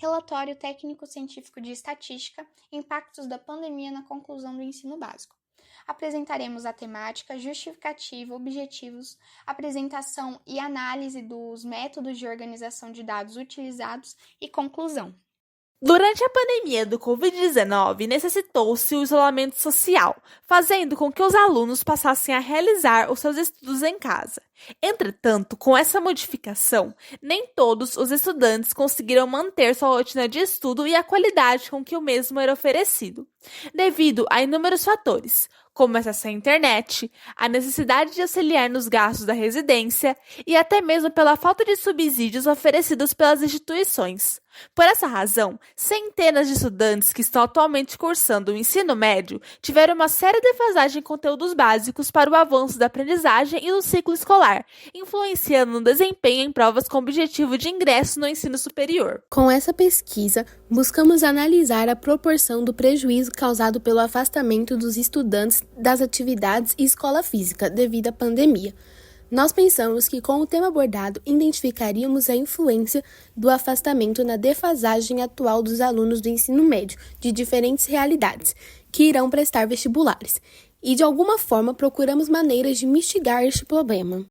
Relatório Técnico-Científico de Estatística, Impactos da Pandemia na Conclusão do Ensino Básico. Apresentaremos a temática, justificativa, objetivos, apresentação e análise dos métodos de organização de dados utilizados e conclusão. Durante a pandemia do Covid-19, necessitou-se o isolamento social, fazendo com que os alunos passassem a realizar os seus estudos em casa. Entretanto, com essa modificação, nem todos os estudantes conseguiram manter sua rotina de estudo e a qualidade com que o mesmo era oferecido, devido a inúmeros fatores, como acesso à internet, a necessidade de auxiliar nos gastos da residência e até mesmo pela falta de subsídios oferecidos pelas instituições. Por essa razão, centenas de estudantes que estão atualmente cursando o ensino médio tiveram uma séria defasagem em conteúdos básicos para o avanço da aprendizagem e do ciclo escolar, influenciando no desempenho em provas com objetivo de ingresso no ensino superior. Com essa pesquisa, buscamos analisar a proporção do prejuízo causado pelo afastamento dos estudantes das atividades e escola física devido à pandemia. Nós pensamos que com o tema abordado, identificaríamos a influência do afastamento na defasagem atual dos alunos do ensino médio de diferentes realidades, que irão prestar vestibulares, e de alguma forma procuramos maneiras de mitigar este problema.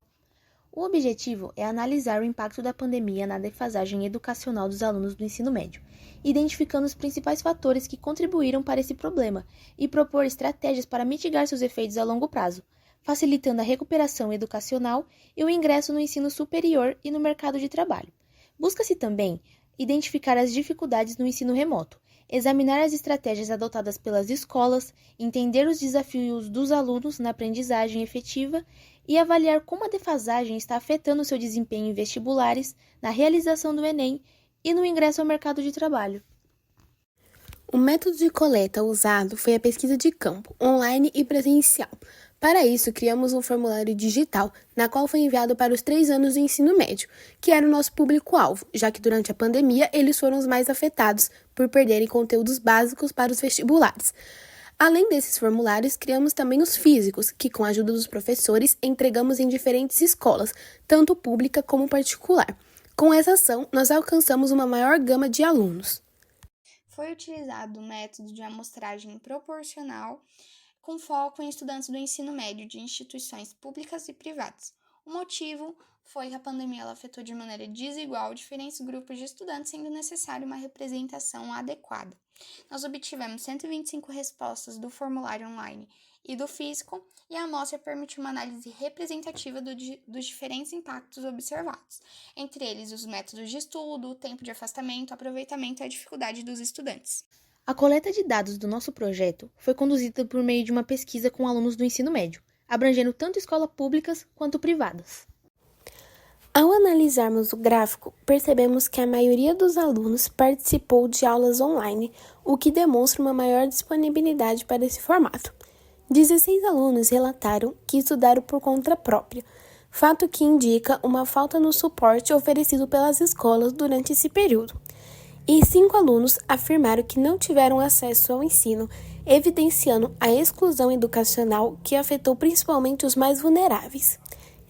O objetivo é analisar o impacto da pandemia na defasagem educacional dos alunos do ensino médio, identificando os principais fatores que contribuíram para esse problema e propor estratégias para mitigar seus efeitos a longo prazo, facilitando a recuperação educacional e o ingresso no ensino superior e no mercado de trabalho. Busca-se também identificar as dificuldades no ensino remoto, examinar as estratégias adotadas pelas escolas, entender os desafios dos alunos na aprendizagem efetiva e avaliar como a defasagem está afetando seu desempenho em vestibulares, na realização do Enem e no ingresso ao mercado de trabalho. O método de coleta usado foi a pesquisa de campo, online e presencial. Para isso, criamos um formulário digital, na qual foi enviado para os 3 anos do ensino médio, que era o nosso público-alvo, já que durante a pandemia eles foram os mais afetados por perderem conteúdos básicos para os vestibulares. Além desses formulários, criamos também os físicos, que com a ajuda dos professores entregamos em diferentes escolas, tanto pública como particular. Com essa ação, nós alcançamos uma maior gama de alunos. Foi utilizado o método de amostragem proporcional com foco em estudantes do ensino médio de instituições públicas e privadas. O motivo foi que a pandemia afetou de maneira desigual diferentes grupos de estudantes, sendo necessária uma representação adequada. Nós obtivemos 125 respostas do formulário online e do físico, e a amostra permitiu uma análise representativa dos diferentes impactos observados, entre eles os métodos de estudo, o tempo de afastamento, aproveitamento e a dificuldade dos estudantes. A coleta de dados do nosso projeto foi conduzida por meio de uma pesquisa com alunos do ensino médio, abrangendo tanto escolas públicas quanto privadas. Ao analisarmos o gráfico, percebemos que a maioria dos alunos participou de aulas online, o que demonstra uma maior disponibilidade para esse formato. 16 alunos relataram que estudaram por conta própria, fato que indica uma falta no suporte oferecido pelas escolas durante esse período. E 5 alunos afirmaram que não tiveram acesso ao ensino, evidenciando a exclusão educacional que afetou principalmente os mais vulneráveis.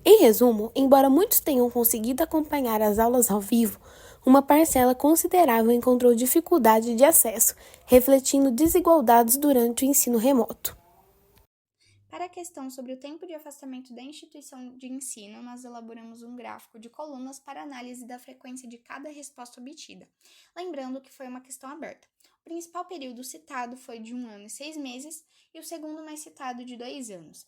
Em resumo, embora muitos tenham conseguido acompanhar as aulas ao vivo, uma parcela considerável encontrou dificuldade de acesso, refletindo desigualdades durante o ensino remoto. Para a questão sobre o tempo de afastamento da instituição de ensino, nós elaboramos um gráfico de colunas para análise da frequência de cada resposta obtida, lembrando que foi uma questão aberta. O principal período citado foi de 1 ano e 6 meses e o segundo mais citado de 2 anos,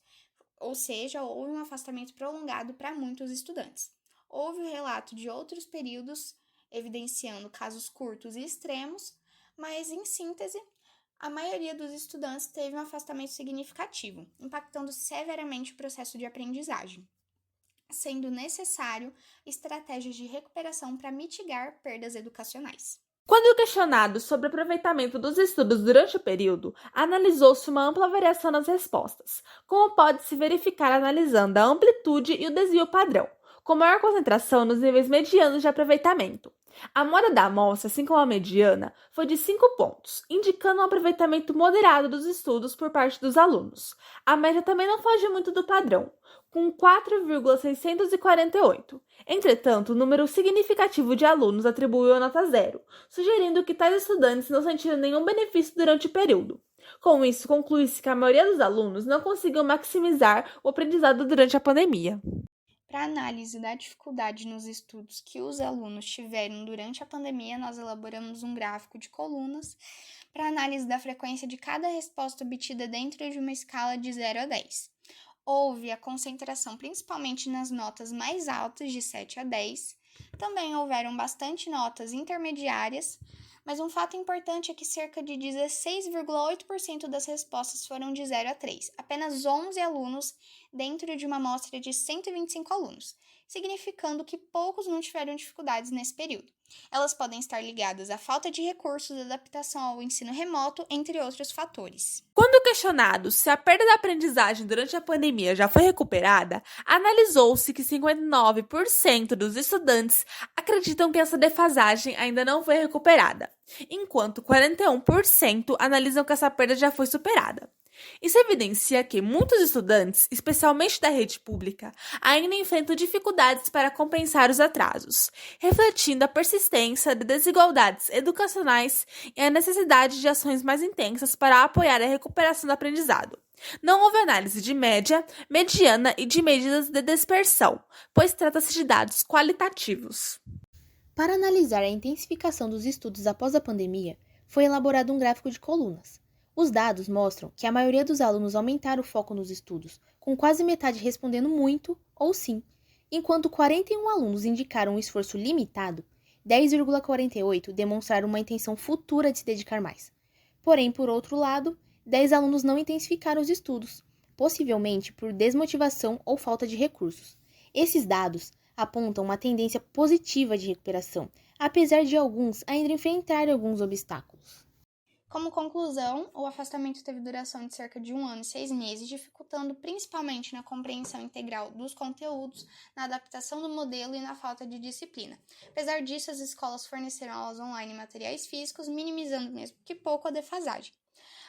ou seja, houve um afastamento prolongado para muitos estudantes. Houve o relato de outros períodos, evidenciando casos curtos e extremos, mas, em síntese, a maioria dos estudantes teve um afastamento significativo, impactando severamente o processo de aprendizagem, sendo necessário estratégias de recuperação para mitigar perdas educacionais. Quando questionado sobre o aproveitamento dos estudos durante o período, analisou-se uma ampla variação nas respostas, como pode-se verificar analisando a amplitude e o desvio padrão, com maior concentração nos níveis medianos de aproveitamento. A moda da amostra, assim como a mediana, foi de 5 pontos, indicando um aproveitamento moderado dos estudos por parte dos alunos. A média também não foge muito do padrão, com 4,648. Entretanto, um número significativo de alunos atribuiu a nota zero, sugerindo que tais estudantes não sentiram nenhum benefício durante o período. Com isso, conclui-se que a maioria dos alunos não conseguiu maximizar o aprendizado durante a pandemia. Para análise da dificuldade nos estudos que os alunos tiveram durante a pandemia, nós elaboramos um gráfico de colunas para análise da frequência de cada resposta obtida dentro de uma escala de 0 a 10. Houve a concentração principalmente nas notas mais altas, de 7 a 10. Também houveram bastante notas intermediárias, mas um fato importante é que cerca de 16,8% das respostas foram de 0 a 3. Apenas 11 alunos dentro de uma amostra de 125 alunos, significando que poucos não tiveram dificuldades nesse período. Elas podem estar ligadas à falta de recursos, adaptação ao ensino remoto, entre outros fatores. Quando questionado se a perda da aprendizagem durante a pandemia já foi recuperada, analisou-se que 59% dos estudantes acreditam que essa defasagem ainda não foi recuperada, enquanto 41% analisam que essa perda já foi superada. Isso evidencia que muitos estudantes, especialmente da rede pública, ainda enfrentam dificuldades para compensar os atrasos, refletindo a persistência de desigualdades educacionais e a necessidade de ações mais intensas para apoiar a recuperação do aprendizado. Não houve análise de média, mediana e de medidas de dispersão, pois trata-se de dados qualitativos. Para analisar a intensificação dos estudos após a pandemia, foi elaborado um gráfico de colunas. Os dados mostram que a maioria dos alunos aumentaram o foco nos estudos, com quase metade respondendo muito ou sim, enquanto 41 alunos indicaram um esforço limitado, 10,48 demonstraram uma intenção futura de se dedicar mais. Porém, por outro lado, 10 alunos não intensificaram os estudos, possivelmente por desmotivação ou falta de recursos. Esses dados apontam uma tendência positiva de recuperação, apesar de alguns ainda enfrentarem alguns obstáculos. Como conclusão, o afastamento teve duração de cerca de 1 ano e 6 meses, dificultando principalmente na compreensão integral dos conteúdos, na adaptação do modelo e na falta de disciplina. Apesar disso, as escolas forneceram aulas online e materiais físicos, minimizando mesmo que pouco a defasagem.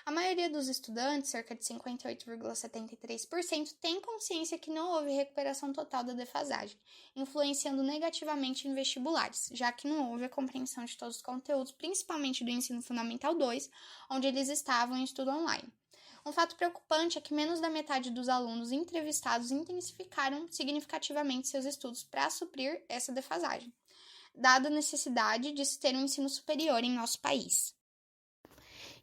A maioria dos estudantes, cerca de 58,73%, tem consciência que não houve recuperação total da defasagem, influenciando negativamente em vestibulares, já que não houve a compreensão de todos os conteúdos, principalmente do ensino fundamental 2, onde eles estavam em estudo online. Um fato preocupante é que menos da metade dos alunos entrevistados intensificaram significativamente seus estudos para suprir essa defasagem, dada a necessidade de se ter um ensino superior em nosso país.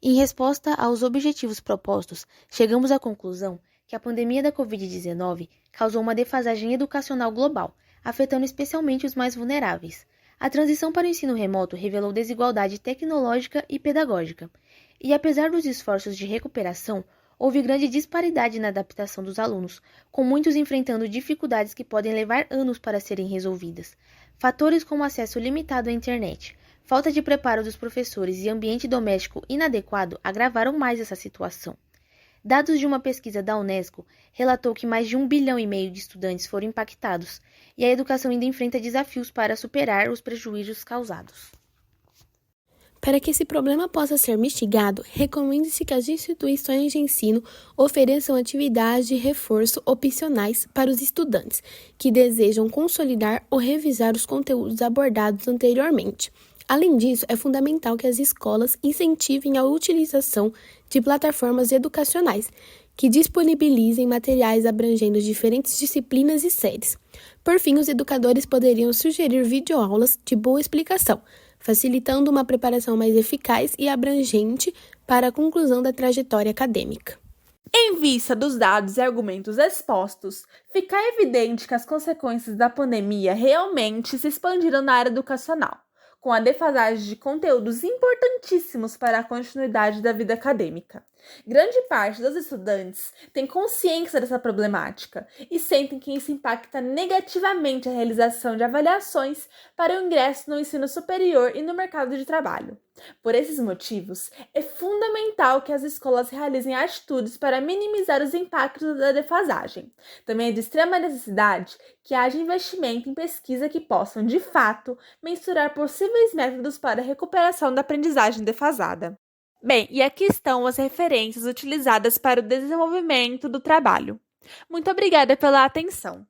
Em resposta aos objetivos propostos, chegamos à conclusão que a pandemia da Covid-19 causou uma defasagem educacional global, afetando especialmente os mais vulneráveis. A transição para o ensino remoto revelou desigualdade tecnológica e pedagógica, e apesar dos esforços de recuperação, houve grande disparidade na adaptação dos alunos, com muitos enfrentando dificuldades que podem levar anos para serem resolvidas. Fatores como acesso limitado à internet, falta de preparo dos professores e ambiente doméstico inadequado agravaram mais essa situação. Dados de uma pesquisa da Unesco relatou que mais de 1,5 bilhão de estudantes foram impactados e a educação ainda enfrenta desafios para superar os prejuízos causados. Para que esse problema possa ser mitigado, recomenda-se que as instituições de ensino ofereçam atividades de reforço opcionais para os estudantes que desejam consolidar ou revisar os conteúdos abordados anteriormente. Além disso, é fundamental que as escolas incentivem a utilização de plataformas educacionais que disponibilizem materiais abrangendo diferentes disciplinas e séries. Por fim, os educadores poderiam sugerir videoaulas de boa explicação, facilitando uma preparação mais eficaz e abrangente para a conclusão da trajetória acadêmica. Em vista dos dados e argumentos expostos, fica evidente que as consequências da pandemia realmente se expandiram na área educacional, com a defasagem de conteúdos importantíssimos para a continuidade da vida acadêmica. Grande parte dos estudantes tem consciência dessa problemática e sentem que isso impacta negativamente a realização de avaliações para o ingresso no ensino superior e no mercado de trabalho. Por esses motivos, é fundamental que as escolas realizem atitudes para minimizar os impactos da defasagem. Também é de extrema necessidade que haja investimento em pesquisa que possam, de fato, mensurar possíveis métodos para a recuperação da aprendizagem defasada. Bem, e aqui estão as referências utilizadas para o desenvolvimento do trabalho. Muito obrigada pela atenção.